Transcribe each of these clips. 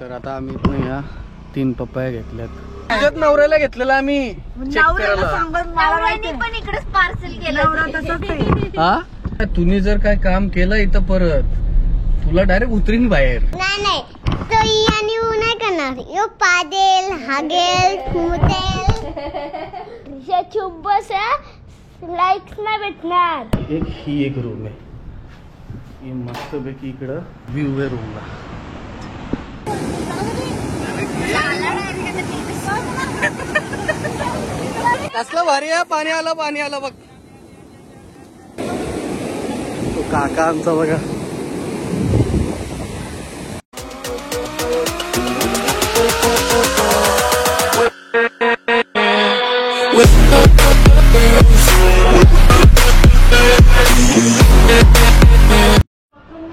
तर आता आम्ही इथून या 3 पपया घेतल्यात. तुझ्यात नवऱ्याला घेतलेला आम्ही चेक करायला. पण इकडेच पार्सल केलं. हा तुम्ही जर काय काम केलं इथं परत तुला डायरेक्ट उतरीन बाहेर. नाही तो आणि नाही करणार. यो पादेल हागेल मुतेल चुब्बस लाईक्स नाही भेटणार. ही एक रूम आहे. ही मस्त पैकी इकडं व्ह्यू आहे रूमला. कसलं भारी आहे. पाणी आलं बघ. तो काका आमचा बघा.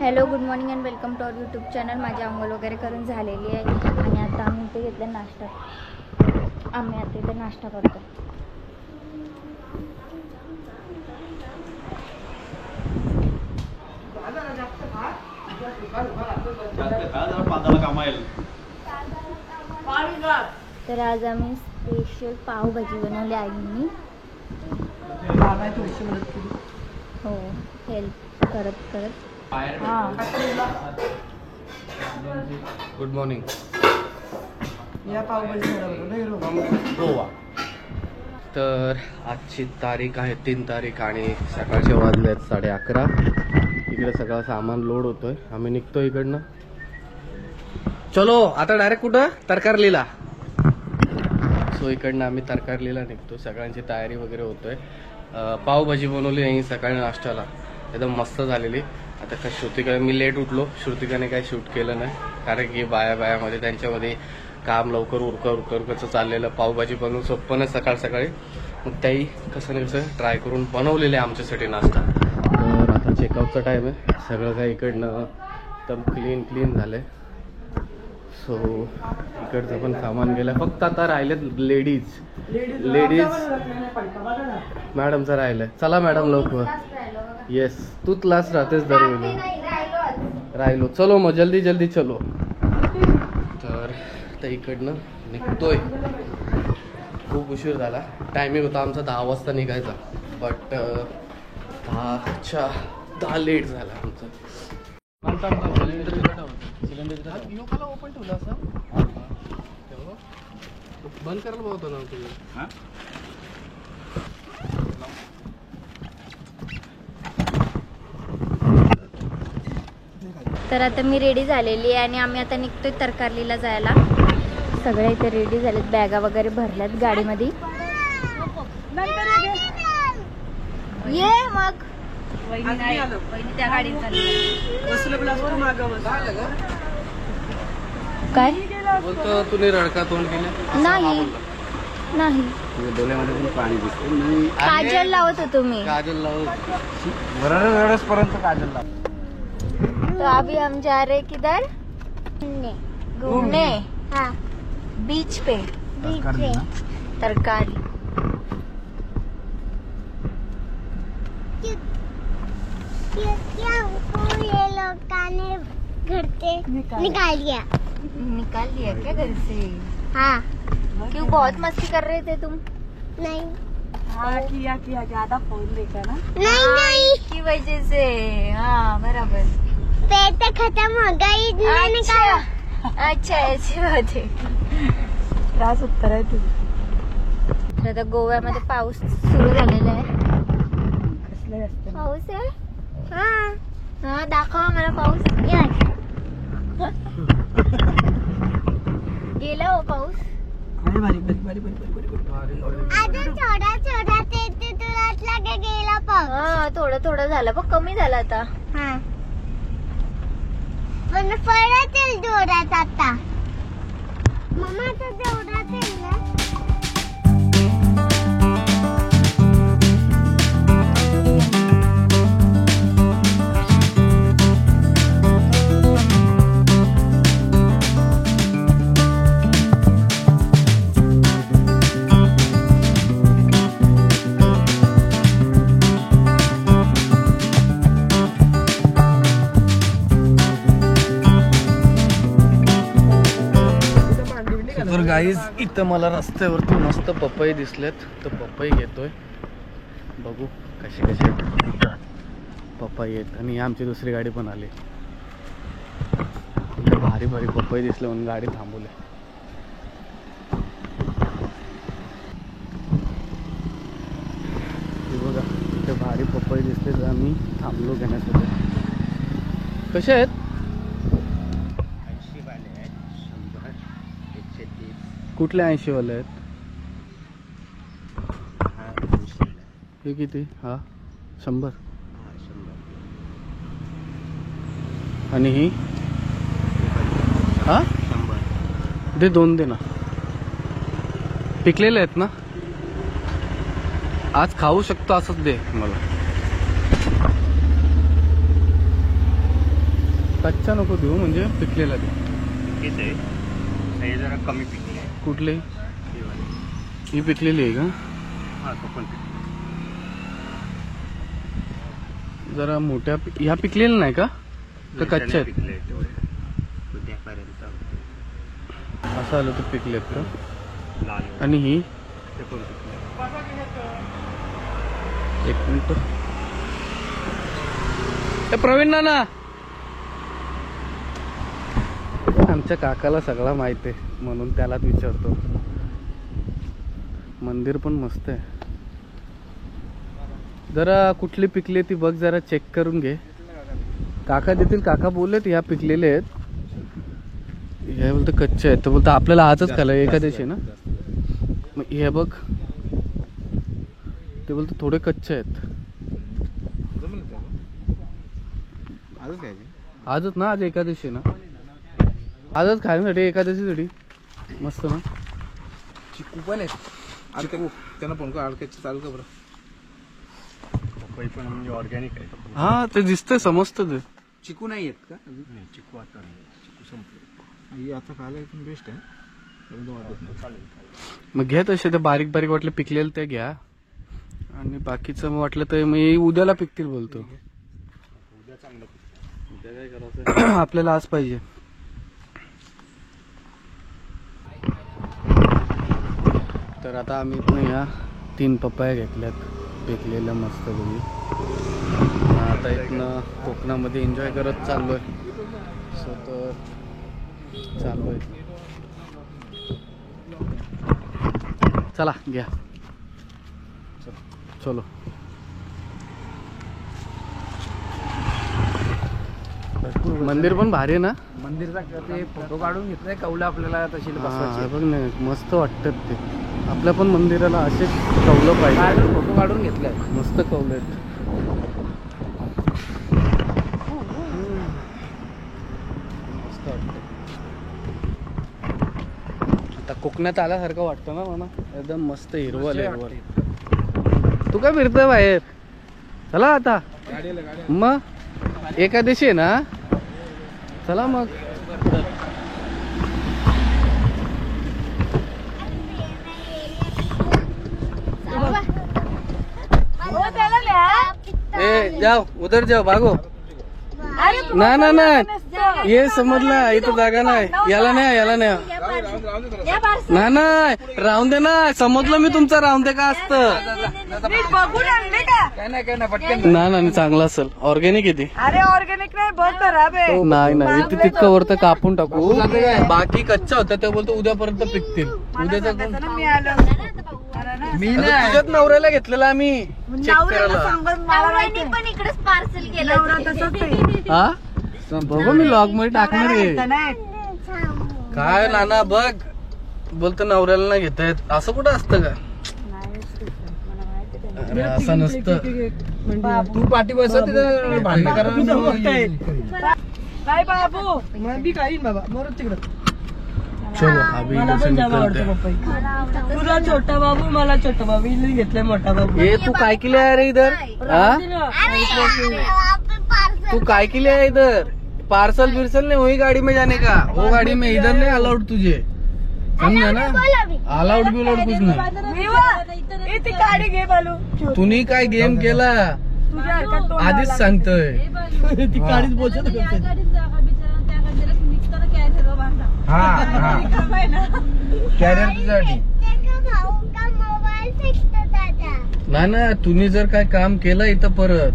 Hello good morning and welcome to our YouTube channel. माझी अंघोळ वगैरे करून झालेली आहे आणि आता आम्ही इथे घेतलं नाश्ता. आम्ही आता इथे नाश्ता करतो. तर आज आम्ही स्पेशल पावभाजी बनवली आईंनी. हो हेल्प करत गुड मॉर्निंग. गोवा. तर आजची तारीख आहे 3 तारीख आणि सकाळचे वाजले आहेत 11:30. इकडे सगळं सामान लोड होतोय. आम्ही निघतो इकडनं. चलो आता डायरेक्ट कुठं तरकारलीला. सो इकडनं आम्ही तरकारलीला निघतो. सगळ्यांची तयारी वगैरे होतोय. पावभाजी बनवली नाही सकाळी नाश्त्याला. एकदम मस्त झालेली. आता का श्रुतिका मी लेट उठलो. श्रुतिकाने काही शूट केलं नाही कारण की बायामध्ये त्यांच्यामध्ये काम लवकर उरकरचं चाललेलं. पावभाजी बनवून सोपं नाही सकाळी. मग त्याही कसं ना कसं ट्राय करून बनवलेलं आहे आमच्यासाठी नाश्ता. तर आता चेकआउटचा टाईम आहे. सगळं काही इकडनं एकदम क्लीन झालंय. सो इकडचं पण सामान गेलं. फक्त आता राहिलेत लेडीज मॅडमचं राहिलंय. चला मॅडम लवकर. येस तूच लास्ट राहतेस दरवेळी. राहिलो. चलो मग जल्दी चलो. तर इकडनं निघतोय. खूप उशीर झाला. टायमिंग होता आमचा 10 वाजता निघायचा. बट 10 लेट झाला आमचं. लोकांना ओपन ठेवलं असं बंद करायला होतं ना तुम्ही. तर आता मी रेडी झालेली आहे आणि आम्ही आता निघतोय तरकारलीला जायला. सगळे इथे रेडी झालेत. बॅगा वगैरे भरल्यात गाडीमध्ये. ये मग त्या गाडीत काय बोलतो तुम्ही रडका तोंड केलं. नाही डोळ्यामध्ये पण पाणी दिसतं. काजल लावत होतो मी. काजल लावत पर्यंत काजल लावत. तो अभी हम जा रहे किधर घूमने. हाँ बीच पे तरकारी. ये लोगों घर से निकाल लिया क्या घर से. हाँ क्यों बहुत मस्ती कर रहे थे तुम. नहीं हाँ किया ज्यादा फोन देखा ना. नहीं इसकी वजह से. हाँ बराबर. पेट खत्म हो गई. अच्छा ऐसी बात आहे. त्रास उत्तर आहे तुझी. आता गोव्यामध्ये पाऊस सुरू झालेला आहे. कसले असते पाऊस आहे. हा दाखवा मला पाऊस. गेला हो पाऊस. गेला पाऊस. हा थोडं झालं पण कमी झालं आता. पण परत येईल जोरात आता. मम्मा आता जोरात येईल ना. तर गाईज इथं मला रस्त्यावरती मस्त पपई दिसलेत, तर पपई घेतोय. बघू कशी कशी पपई आहेत. आणि आमची दुसरी गाडी पण आली. इथे भारी भारी पपई दिसले म्हणून गाडी थांबवली. बघा इथे भारी पपई दिसले तर आम्ही थांबलो घेण्यासाठी. कसे आहेत? 80 वाले आहेत, 100, 130. कुठले 80 वाले आहेत? हा 200 आहे. हे किती? हा 100. हा 100. आणि ही हा 100. दे 2 दे ना. पिकलेले आहेत ना? आज खाऊ शकतो असंच दे मला. कच्चा नको देऊ, म्हणजे पिकलेला दे. हेच आहे, हे जरा कमी पिकले आहे. कुठले? हे वाले. ही पिकलेली आहे का? हा तो पण पिकले. जरा मोठ्या ह्या पिकलेल्या नाही का? का कच्च्या आहेत? पिकले आहेत तेवढे. उद्यापर्यंत असं आलं तर पिकलेत का? लाल आहे. आणि ही ते पण पिकले. एक मिनिट. ए प्रवीण नाना, आमच्या काकाला सगळा माहिती आहे म्हणून त्यालाच विचारतो. मंदिर पण मस्त आहे. जरा कुठली पिकली ती बघ, जरा चेक करून घे. काका देतील. काका बोललेत ह्या पिकलेले आहेत, हे बोलतं कच्चे आहेत. तर बोलतं आपल्याला आजच खायला एकादशी ना. मग हे बघ, ते बोलतं थोडे कच्चे आहेत. आजच ना, आज एकादशी ना, आजच खाण्यासाठी एकादशीसाठी मस्त ना. चिकू पण आहेत. चिकू त्यांना पण का अडकायची चालू का बरं. पपई पण म्हणजे ऑर्गॅनिक आहे. हा ते दिसतंय, समजतं ते. चिकू नाही आहेत का? नाही, चिकू आता नाही. चिकू संपले. ही आता खायला एकदम बेस्ट आहे. परंतु वाटत नाही. चालेल. मग घ्या तसे ते बारीक बारीक वाटले पिकलेलं ते घ्या. आणि बाकीचं मग वाटलं तर मी उद्याला पिकतील बोलतो. उद्या चांगलं पिकलं. उद्या काय करायचं आपल्याला आज पाहिजे. तर आता आम्ही इथनं या 3 पपया घेतल्यात पिकलेल्या मस्त बघी. आता इथनं कोकणामध्ये एन्जॉय करत चाललोय. सो तर चाललोय. चला घ्या. चलो. मंदिर पण भारी आहे ना. मंदिरचा ते फोटो काढून घेतलाय कौला आपल्याला तशी हा, बसवायची. बघ ना मस्त वाटतात ते. आपल्या पण मंदिराला असे कौलं पाहिजे. फोटो काढून घेतलाय. मस्त कौलं आहेत. मस्त वाटतं. आता कोकणात आल्यासारखं वाटतं ना मला. एकदम मस्त हिरवळ हिरवळ. तू काय फिरतोय बाहेर? चला आता. मग एकादशी आहे ना, चला मग. ए जाओ उधर जाओ, भागो. ना ना ना, ये समजला इथं जागा नाही. याला नाही, याला नाही. ना नाही, राहून दे ना. समजलं मी तुमचं, राहून दे का असतं. काय नाही पटकन. ना ना चांगलं असेल. ऑर्गॅनिक आहे ती. अरे ऑर्गेनिक नाही, बहुत खराब आहे. नाही नाही, इथे तितकं वरतं कापून टाकू. बाकी कच्चा होता ते बोलतो उद्यापर्यंत पिकतील. उद्याचा कोण? मी आलो. मी आता नाही. तुझ्याच नवऱ्याला घेतलेला आम्ही चेक करायला. नवऱ्याने पण इकडेच पार्सल केलं. हा बघू मी लॉग मध्ये टाकणार आहे. काय नाना बघ, बोलतो नवऱ्याला नाही घेता येत. असं कुठं असतं का? अरे असं नसतं. तू पाठी बसत तिथं भांडण करा. काय बाबू मी काही बाबा मरून तिकडं. चलो अभी मला इधर से पण जागा निकलते आवडतो हैं. पपई. तुला छोटा बाबू, मला छोटा बाबू. इने घेतलाय मोठा बाबू. ये तू काय केले आहे रे इधर? हा तू काय केले है इधर? पार्सल बिर्सल नहीं, वही गाड़ी में जाने का. वो गाड़ी में इधर नहीं अलाउड तुझे, समझा ना. अलाउड बिलाउड कुछ नाही. ती गाडी घे बालू. तुम्ही काय गेम केला तुझ्या हरकत तोंड आधीच आला. सांगतोय. ती गाडीच बोलत होती. हा कॅरियर तुझ्यासाठी. भाऊ का मोबाईल फेकतो दादा. ना ना तुम्ही जर काय काम केलं इथं परत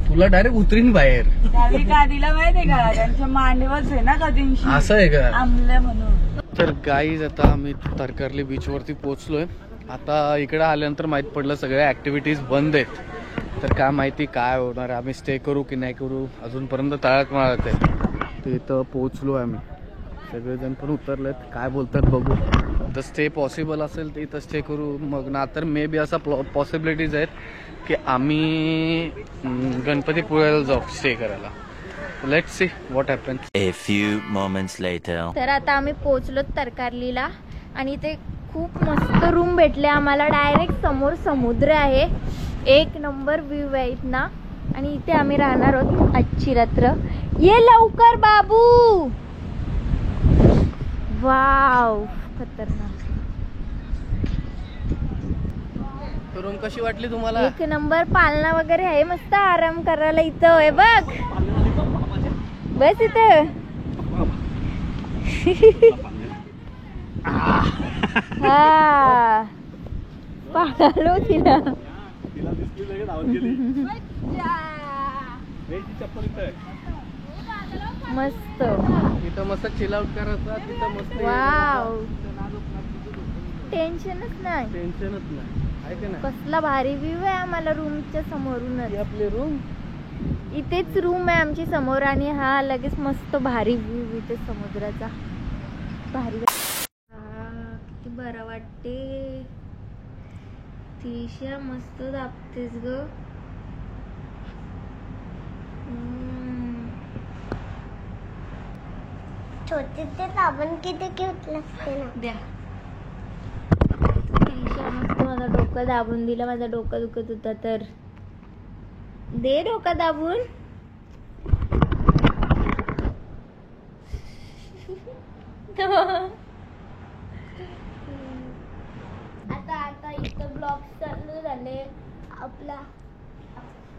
तुला डायरेक्ट उतरीन बाहेर. त्यावेळी का दिला माहितीये का, त्यांच्या मांडीवरच आहे ना कधींशी असं आहे का? आमल्या म्हणून. तर गाईज आता आम्ही तारकर्ली बीच वरती पोहोचलोय. आता इकडे आल्यानंतर माहित पडलं सगळ्या ऍक्टिव्हिटीज बंद आहेत. तर काय माहिती काय होणार, आम्ही स्टे करू की नाही करू, अजूनपर्यंत तळ्यात मारत आहे. तर इथं पोहोचलो आम्ही, सगळेजण पण उतरलेत. काय बोलतात बघू. तर स्टे पॉसिबल असेल तर इथं स्टे करू, मग ना तर मे बी असा पॉसिबिलिटीज आहेत की आम्ही गणपतीपुळ्याला जाऊ स्टे करायला. Let's see what happens. A few moments later. तर आता आम्ही पोहोचलो तारकर्लीला आणि इथे खूप मस्त रूम भेटले आम्हाला. डायरेक्ट समोर समुद्र आहे, एक नंबर व्ह्यू आहे इथना. आणि इथे आम्ही राहणार आहोत आजची रात्र. ये लवकर बाबू. वाव खतरनाक. रूम कशी वाटली तुम्हाला? एक नंबर. पालना वगैरे आहे, मस्त आराम करायला इथं आहे बघ. बस इथं. हा पाडालो तिला. मस्त. इथं मस्त चिल आउट करायचा, तिथं मस्त वाव. टेन्शनच नाही, टेन्शनच नाही आहे का नाही. कसला भारी व्ह्यू आहे आम्हाला रूमच्या समोरूनच. ही आपली रूम. इथेच रूम आहे आमची समोर आणि हा लगेच मस्त भारी व्ह्यू इथे समुद्राचा. भारी. किती बरं वाटते. तिशा मस्त दाबतेस ग. छोटे ते साबण किती क्यूट लागते ना. द्या. तिशा मस्त माझं डोकं दाबून दिलं. माझं डोकं दुखत होतं तर दे डोकं दाबून. आता इथं ब्लॉग चालू झाले आपला.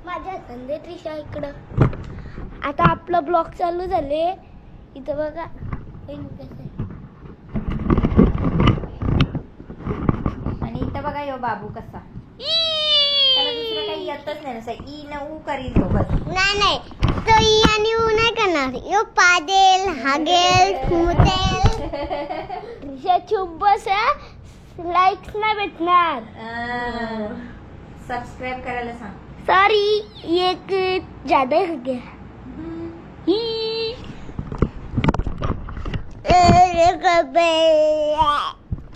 माझ्या धंदे त्रिशा इकडं. आता आपलं ब्लॉग चालू झाले इथं बघा. आणि इथं बघा यो बाबू कसा. त्याला दुसरं काही येतच नाही, असं ई न ऊ करील तो बस. नाही तो ई आणि ऊ नाही करणार. यो पादेल हागेल मुतेल. त्रिशा चुप बस. लाईक्स नाही भेटणार. सबस्क्राईब करायला सांग. सॉरी एक ज्यादा हो गया.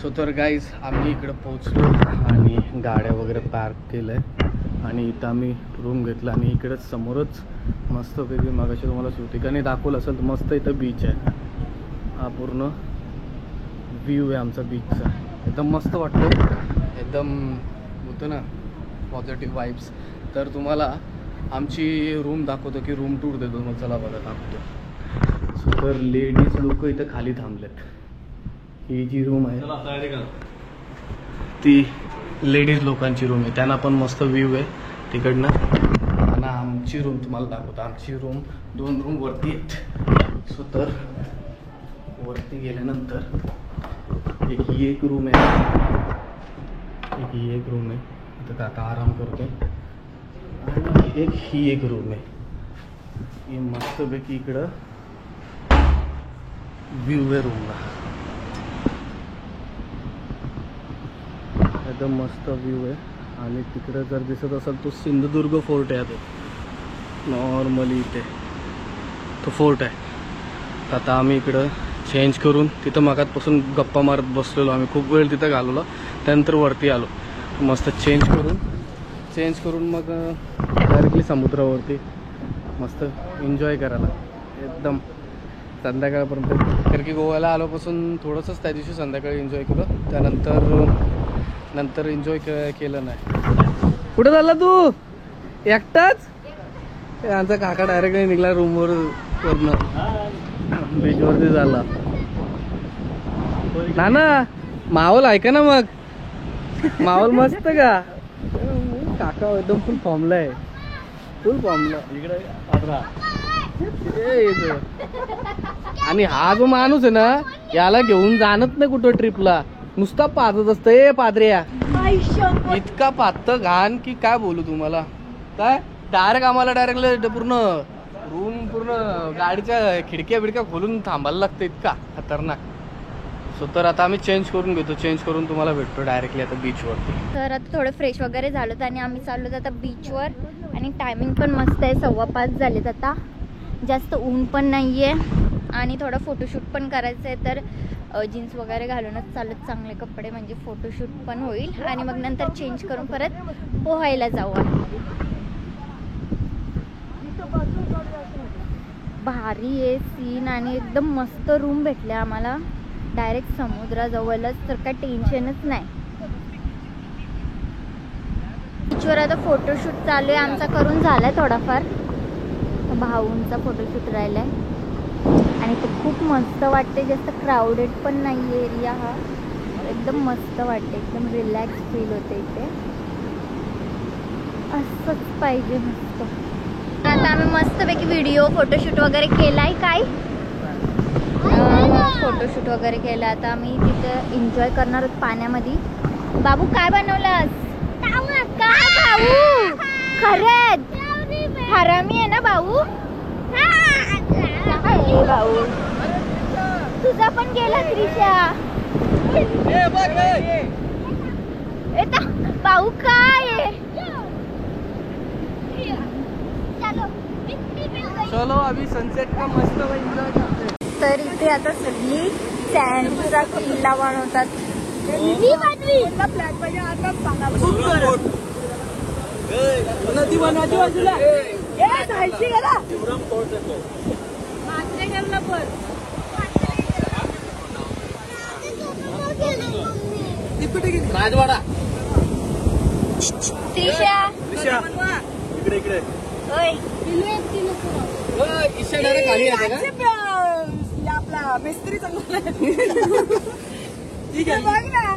सो तर गाईज आम्ही इकडे पोहोचलो आणि गाड्या वगैरे पार्क केलंय आणि इथं आम्ही रूम घेतला. आणि इकडेच समोरच मस्तपैकी मगाशी तुम्हाला ठिकाणी दाखवलं असेल तर मस्त इथं बीच आहे. हा पूर्ण व्ह्यू आहे आमचा बीचचा. एकदम मस्त वाटतं, एकदम होतं ना पॉझिटिव्ह वाईब्स. तर तुम्हाला आमची रूम दाखवतो की रूम टूर देतो. मग चला बघा दाखवतो. सो तर लेडीज लोक इथं खाली थांबलेत. ही जी रूम आहे ती लेडीज लोकांची रूम आहे, त्यांना पण मस्त व्ह्यू आहे तिकडनं. आणि आमची रूम तुम्हाला दाखवतो. आमची रूम 2 रूम वरती आहेत. सो तर वरती गेल्यानंतर एक ही एक रूम आहे, एक ही एक रूम आहे. इथं काका आराम करतो. आणि एक ही एक रूम आहे. ही मस्तपैकी इकडं व्ह्यू आहे रूमला. एकदम मस्त व्ह्यू आहे. आणि तिकडं जर दिसत असेल तो सिंधुदुर्ग फोर्ट आहे. आता नॉर्मली इथे तो फोर्ट आहे. आता आम्ही इकडं चेंज करून तिथं मगातपासून गप्पा मारत बसलेलो आम्ही. खूप वेळ तिथं घालवला. त्यानंतर वरती आलो मस्त चेंज करून मग डायरेक्टली समुद्रावरती मस्त एन्जॉय करायला एकदम संध्याकाळपर्यंत. कारण की गोव्याला आलोपासून थोडंसंच त्या दिवशी संध्याकाळी एन्जॉय केलं. त्यानंतर एन्जॉय केलं नाही. कुठं झाला तू एकटाच? आमचा काका डायरेक्ट निघाला रूमवरून बीचवरती झाला. ना माहोल ऐका ना मग. माहोल मस्त का? काका एकदम फुल फॉर्मला आहे. फुल फॉर्मला. इकडे आणि हा जो माणूस आहे ना याला घेऊन जाणत नाही कुठं ट्रिपला, नुसता पाजत असतं. ए पादऱ्या, इतका पातळ घाण की काय बोलू तुम्हाला. काय डायरेक्ट आम्हाला डायरेक्ट पूर्ण रूम पूर्ण गाडीच्या खिडक्या बिडक्या खोलून थांबायला लागतं, इतका खतरनाक. सो तर आता आम्ही चेंज करून घेतो, चेंज करून तुम्हाला भेटतो डायरेक्टली आता बीचवरती. तर आता थोडं फ्रेश वगैरे झालं आणि आम्ही चाललो आता बीचवर. आणि टायमिंग पण मस्त आहे, 5:15 झालेत आता. जास्त ऊन पण नाही आहे आणि थोडं फोटोशूट पण करायचं आहे. तर जीन्स वगैरे घालूनच चालत, चांगले कपडे, म्हणजे फोटोशूट पण होईल. आणि मग नंतर चेंज करून परत पोहायला जाऊ. भारी आहे सीन आणि एकदम मस्त रूम भेटले आम्हाला डायरेक्ट समुद्राजवळच. तर काय टेन्शनच नाही. बीचवर आता फोटोशूट चालू आहे आमचा, करून झालाय थोडाफार. भाऊंचा फोटोशूट राहिलाय आणि ते खूप मस्त वाटते. जास्त क्राऊडेड पण नाही एरिया हा, एकदम मस्त वाटते, एकदम रिलॅक्स फील होते इथे. असंच पाहिजे मस्त. आता आम्ही मस्तपैकी व्हिडिओ फोटोशूट वगैरे केलाय. काय फोटोशूट वगैरे केलं. आता आम्ही तिथे एन्जॉय करणार आहोत पाण्यामध्ये. बाबू काय बनवलंस? काय भाऊ? खरंच हरामी आहे ना भाऊ? ए भाऊ तुझा पण गेला त्रिशा. भाऊ काय आहे? चलो अभी सनसेट का मस्त एन्जॉय करते. तर इथे आता सगळी सँडचा किल्ला बनवतात. नदी बाजूला राजवाडा. त्रिशा इकडे इकडे इशा डायरेक्ट खाली येते का? आपला मिस्त्री चांगला ठीक आहे बघ ना.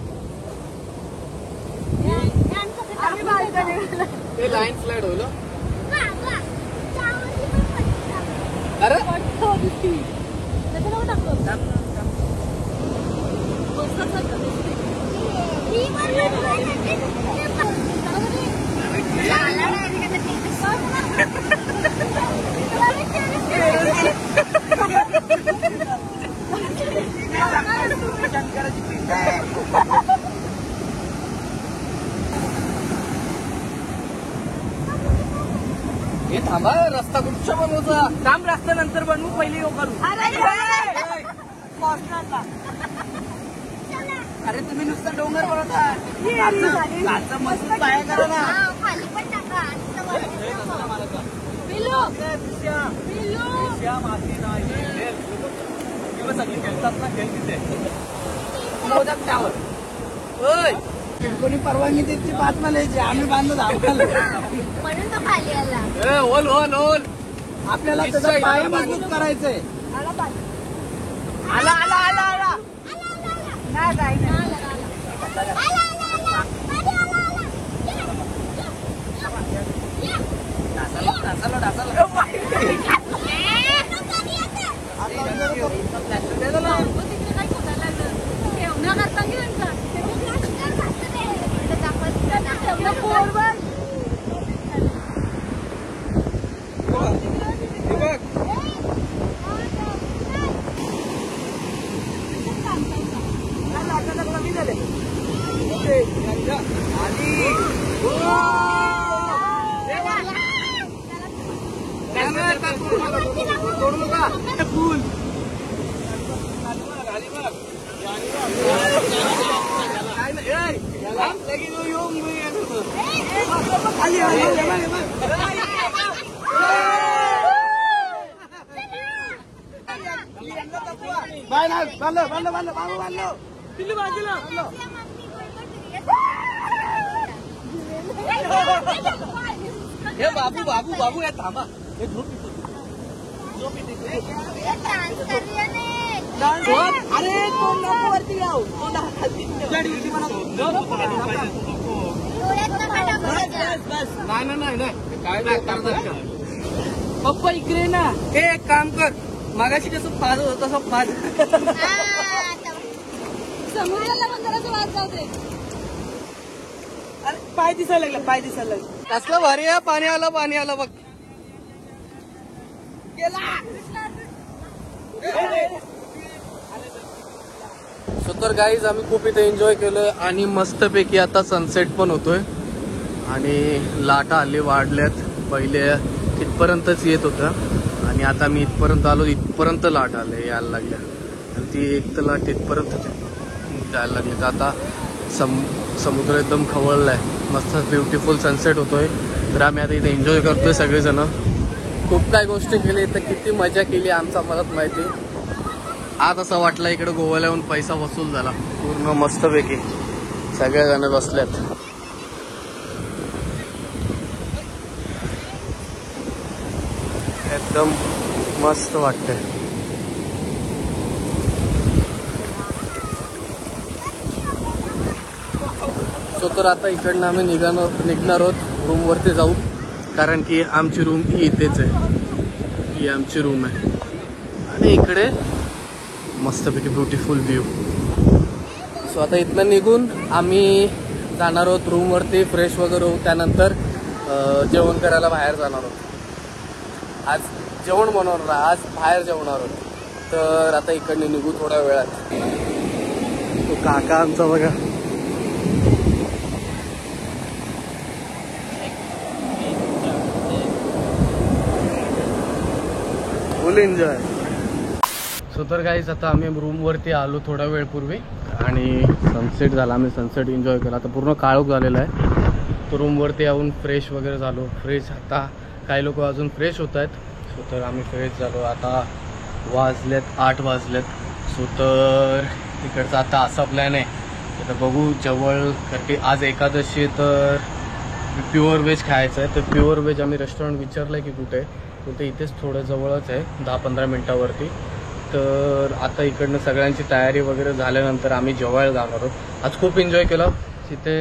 ते लाईन स्लाइड होईल. अरे हे थांबा, रस्ता कुठच्या बनवचा? काम रस्ता नंतर बनवू, पहिले करू. अरे तुम्ही नुसतं डोंगर बनवता, मस्त पाया करा ना. खाली पण टाका. सगळी खेळतात ना, खेळ तिथे कोणी परवानगी देते 5 मालायची, आम्ही बांधलो धावकाला. म्हणून तो खाली आला. ओल ओल ओल. आपल्याला त्याचा पाय मजबूत करायचंय. आला आला आला आला नाही जाय ना. हे बाबू बाबू बाबू या थांबा. हे झोप अरे कोण नको वरती जाऊ. नाही नाही नाही काय नाही करतात का? पप्पा इकडे ना. हे एक काम कर, मागाशी कसं पाज होत तसं पाज. समुद्राला पण जरासं वाद जाऊ दे. अरे पाय दिसायला लागला, पाय दिसायला लागला. कसलं भारी आहे. पाणी आलं बघ. गेला. सो तर गाईज आम्ही खूप इथे एन्जॉय केलं आणि मस्तपैकी आता सनसेट पण होतोय आणि लाटा आली वाढल्यात. पहिले तिथपर्यंतच येत होतं आणि आता मी इथपर्यंत आलो, इथपर्यंत लाट आले यायला लागल्या आणि ती एक तर लाट इथपर्यंत जायला लागली. तर आता समुद्र एकदम खवळलाय, मस्त ब्युटिफुल सनसेट होतोय. तर आम्ही आता इथे एन्जॉय करतोय सगळेजण. खूप काही गोष्टी केली, तर किती मजा केली आमचा मलाच माहिती. आज असं वाटलं इकडे गोव्याला येऊन पैसा वसूल झाला पूर्ण. मस्तपैकी सगळेजण बसल्यात. एकदम मस्त वाटतंय. सो तर आता इकडनं आम्ही निघणार आहोत रूमवरती जाऊ, कारण की आमची रूम ही इथेच आहे. ही आमची रूम आहे आणि इकडे मस्तपैकी ब्युटिफुल व्ह्यू. सो आता इथनं निघून आम्ही जाणार आहोत रूमवरती, फ्रेश वगैरे होऊ. त्यानंतर जेवण करायला बाहेर जाणार आहोत. आज जेवण बनवणार, आज बाहेर जेवणार आहोत. तर आता इकडनं निघू थोड्या वेळात. तो काका आमचा बघा, फुल एन्जॉय. सो तर गाईज आता आम्ही रूमवरती आलो थोडा वेळ पूर्वी आणि सनसेट झाला. आम्ही सनसेट एन्जॉय केला. आता पूर्ण काळोख झालेला आहे. तो रूमवरती येऊन फ्रेश वगैरे झालो. फ्रेश आता काही लोक अजून फ्रेश होत आहेत. सो तर आम्ही फ्रेश झालो. आता वाजलेत 8 वाजलेत. सो तर तिकडचा आता असा प्लॅन आहे, आता बघू जवळ, कारण की आज एकादशी तर प्युअर व्हेज खायचं आहे. तर प्युअर व्हेज आम्ही रेस्टॉरंट विचारलं आहे की कुठे, कुठे इथेच थोडं जवळच आहे 10-15 मिनटावरती. तर आता इकडनं सगळ्यांची तयारी वगैरे झाल्यानंतर आम्ही जेवायला जाणार आहोत. आज खूप एन्जॉय केलं तिथे.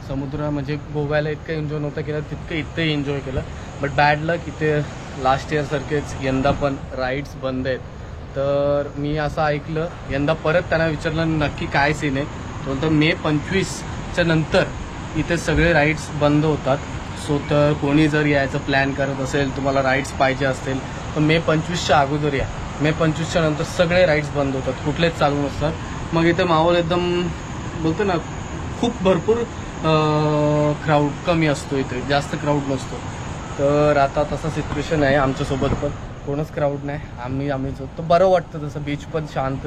समुद्र म्हणजे गोव्याला इतकं एन्जॉय नव्हतं केलं तितकं इथे एन्जॉय केलं. बट बॅड लक इथे लास्ट इयरसारखेच यंदा पण राईड्स बंद आहेत. तर मी असं ऐकलं, यंदा परत त्यांना विचारलं नक्की काय सीन आहे. तो म्हणतो May 25च्या नंतर इथे सगळे राईड्स बंद होतात. सो तर कोणी जर यायचं प्लॅन करत असेल, तुम्हाला राईड्स पाहिजे असतील तर May 25च्या अगोदर या. May 25च्या नंतर सगळे राईड्स बंद होतात, कुठलेच चालू नसतात. मग इथे माहोल एकदम बोलतो ना, खूप भरपूर क्राऊड कमी असतो, इथे जास्त क्राऊड नसतो. तर आता तसं सिच्युएशन आहे आमच्यासोबत, पण कोणच क्राऊड नाही. आम्ही तर बरं वाटतं तसं. बीच पण शांत,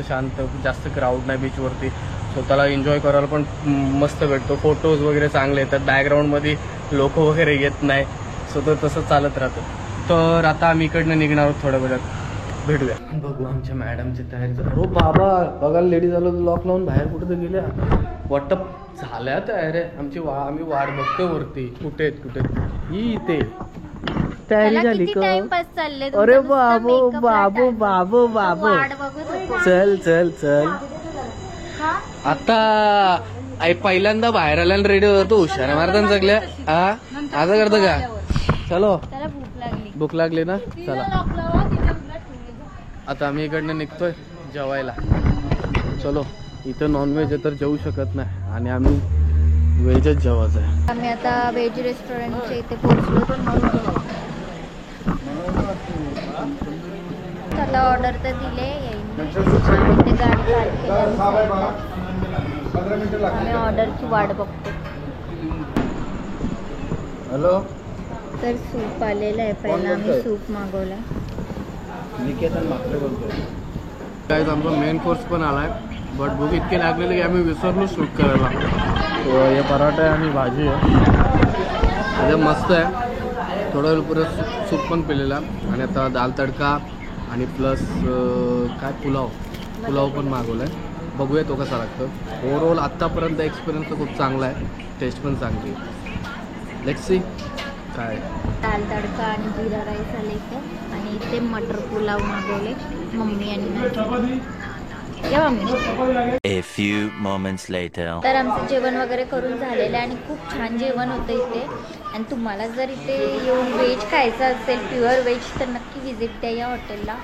जास्त क्राऊड नाही बीचवरती. स्वतःला एन्जॉय करायला पण मस्त भेटतो. फोटोज वगैरे चांगले येतात, बॅकग्राऊंडमध्ये लोक वगैरे येत नाही. सो तर तसं चालत राहतं. तर आता आम्ही इकडनं निघणार आहोत थोड्या वेळात. भेटूया. बघू आमच्या मॅडमची तयारी. हो बाबा बघायला लेडीज आलो लॉक लावून बाहेर कुठे तर गेल्या. वाटप झाल्या तयारी आहे आमची. आम्ही वाट बघतोय वरती, कुठे ही इथे तयारी झाली का? अरे बाबू बाबू बाबू बाबू, चल चल चल. आता पहिल्यांदा बाहेर आल्यानं रेडी होतो, हुशार मारताना जगल्या. हा आता करतो का? चलो, भूक लागली ना, चला. आता आम्ही इकडनं निघतोय जेवायला. चलो, इथं नॉनव्हेज आहे तर जेवू शकत नाही आणि आम्ही व्हेजच जेवायचं आहे. आम्ही आता व्हेज रेस्टॉरंटच्या इथे पोहोचलो. आता ऑर्डर तर दिले, इथे गाडी आम्ही ऑर्डरची वाट बघतो. हॅलो. तर सूप आलेलं आहे. पहिला आम्ही सूप मागवला. काय आमचा मेन कोर्स पण आलाय, बट भूक इतके लागलेले की आम्ही विसरलो शूट करायला. हे पराठा आहे आणि भाजी आहे, एकदम मस्त आहे. थोडा वेळ पुढे सूप पण पिलेला आणि आता दाल तडका आणि प्लस काय पुलाव पण मागवला आहे. बघूया तो कसा लागतो. ओव्हरऑल आत्तापर्यंत एक्सपिरियन्स तर खूप चांगला आहे, टेस्ट पण चांगली आहे. लेट्स सी काय. दाल तडका आणि जिरा राईस आले इथे आणि इथे मटर पुलाव मागवले मम्मी आणि माझी. या mummy. A few moments later. तर आमचं जेवण वगैरे करून झालेलं आहे आणि खूप छान जेवण होतं इथे. आणि तुम्हाला जर इथे येऊन व्हेज खायचं असेल, प्युअर व्हेज, तर नक्की व्हिजिट द्या या हॉटेलला.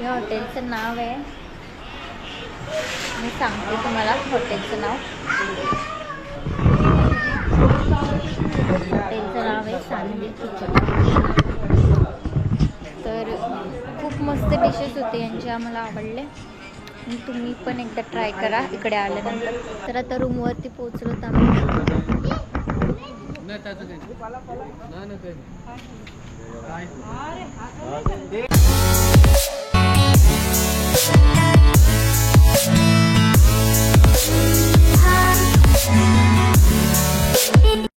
या हॉटेलचं नाव आहे, मी सांगते तुम्हाला हॉटेलचं नाव. हॉटेलचं नाव आहे सानवी किचन. तर खूप मस्त डिशेस होते यांचे, आम्हाला आवडले. आणि तुम्ही पण एकदा ट्राय करा इकडे आल्यानंतर. तर आता रूमवरती पोहोचलो तर आम्ही.